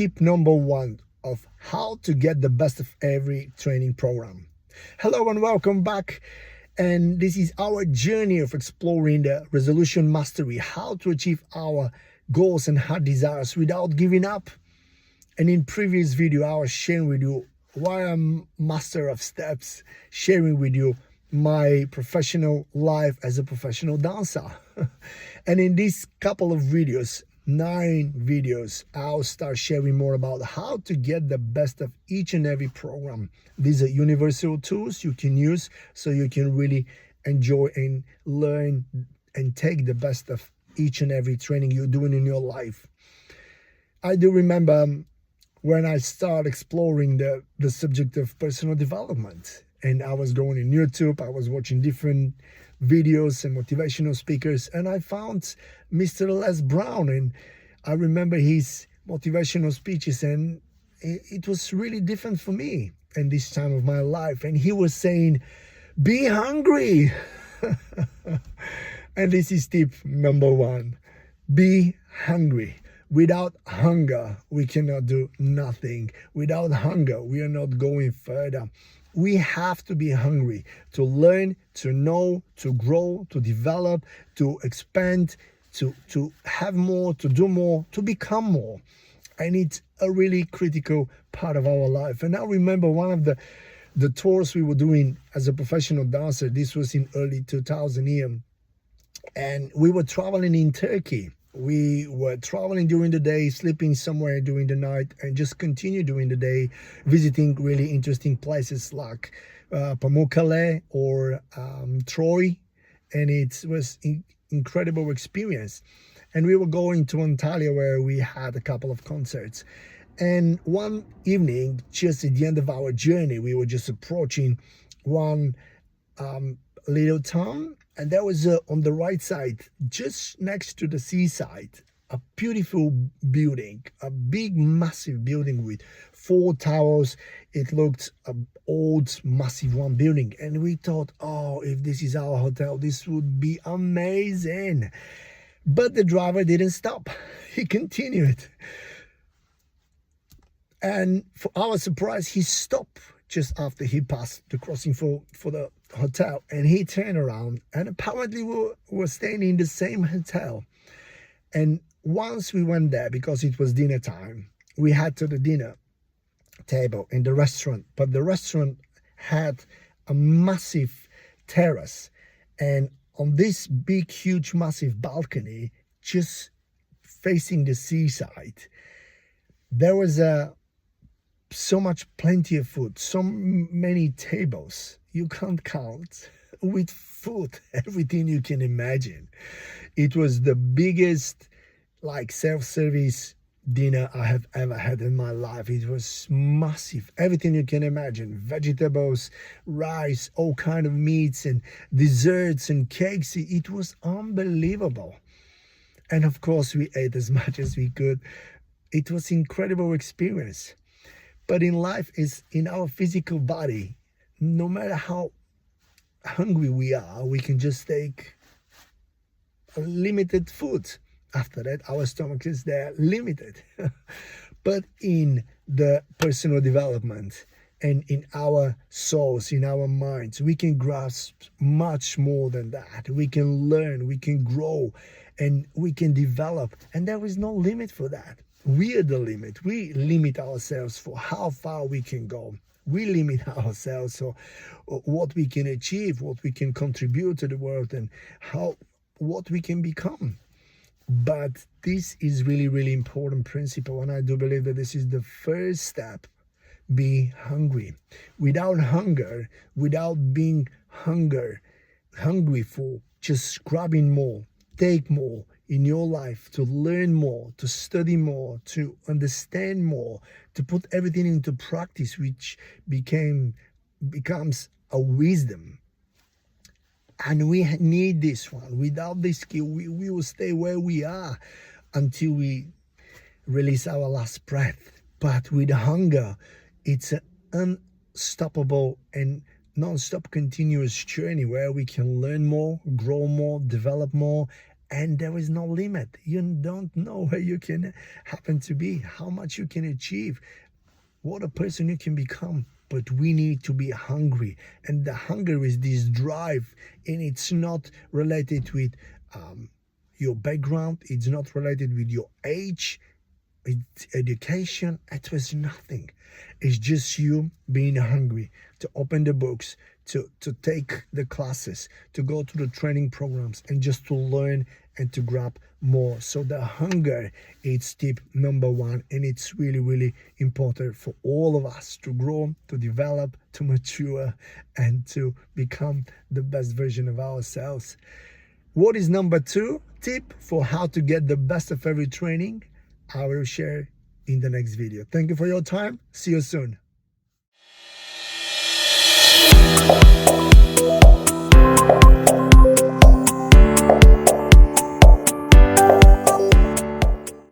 tip number one of how to get the best of every training program. Hello and welcome back. And this is our journey of exploring the resolution mastery, how to achieve our goals and heart desires without giving up. And in previous video, I was sharing with you why I'm master of steps, sharing with you my professional life as a professional dancer. And in this couple of videos, 9 videos, I'll start sharing more about how to get the best of each and every program. These are universal tools you can use so you can really enjoy and learn and take the best of each and every training you're doing in your life. I do remember when I started exploring the subject of personal development, and I was going in YouTube, I was watching different videos and motivational speakers, and I found Mr. Les Brown, and I remember his motivational speeches, and it was really different for me in this time of my life. And he was saying, be hungry. And this is tip number one, be hungry. Without hunger, we cannot do nothing. Without hunger, we are not going further. We have to be hungry to learn, to know, to grow, to develop, to expand, to have more, to do more, to become more. And it's a really critical part of our life. And I remember one of the tours we were doing as a professional dancer. This was in early 2000 year. And we were traveling in Turkey. We were traveling during the day, sleeping somewhere during the night, and just continue during the day, visiting really interesting places like Pamukkale or Troy. And it was an incredible experience. And we were going to Antalya, where we had a couple of concerts. And one evening, just at the end of our journey, we were just approaching one little town. And there was on the right side, just next to the seaside, a beautiful building, a big, massive building with 4 towers. It looked an old, massive one building. And we thought, oh, if this is our hotel, this would be amazing. But the driver didn't stop. He continued. And for our surprise, he stopped just after he passed the crossing for the hotel, and he turned around, and apparently we were staying in the same hotel. And once we went there, because it was dinner time, we had to the dinner table in the restaurant, but the restaurant had a massive terrace, and on this big, huge, massive balcony, just facing the seaside, there was so much, plenty of food, so many tables you can't count, with food, everything you can imagine. It was the biggest self-service dinner I have ever had in my life. It was massive, everything you can imagine, vegetables, rice, all kind of meats and desserts and cakes. It was unbelievable. And of course we ate as much as we could. It was an incredible experience. But in life, is in our physical body, no matter how hungry we are, we can just take limited food. After that, our stomach is there limited. But in the personal development and in our souls, in our minds, we can grasp much more than that. We can learn, we can grow, and we can develop. And there is no limit for that. We are the limit. We limit ourselves for how far we can go. We limit ourselves for what we can achieve, what we can contribute to the world, and what we can become. But this is really, really important principle, and I do believe that this is the first step. Be hungry. Without hunger, without being hungry for just grabbing more, take more in your life, to learn more, to study more, to understand more, to put everything into practice, which becomes a wisdom. And we need this one. Without this skill, we will stay where we are until we release our last breath. But with hunger, it's an unstoppable and non-stop continuous journey where we can learn more, grow more, develop more, and there is no limit. You don't know where you can happen to be, how much you can achieve, what a person you can become. But we need to be hungry, and the hunger is this drive, and it's not related with your background, it's not related with your age, it's education, it was nothing. It's just you being hungry to open the books, to take the classes, to go to the training programs, and just to learn and to grab more. So the hunger is tip number one, and it's really, really important for all of us to grow, to develop, to mature, and to become the best version of ourselves. What is number two tip for how to get the best of every training? I will share in the next video. Thank you for your time. See you soon.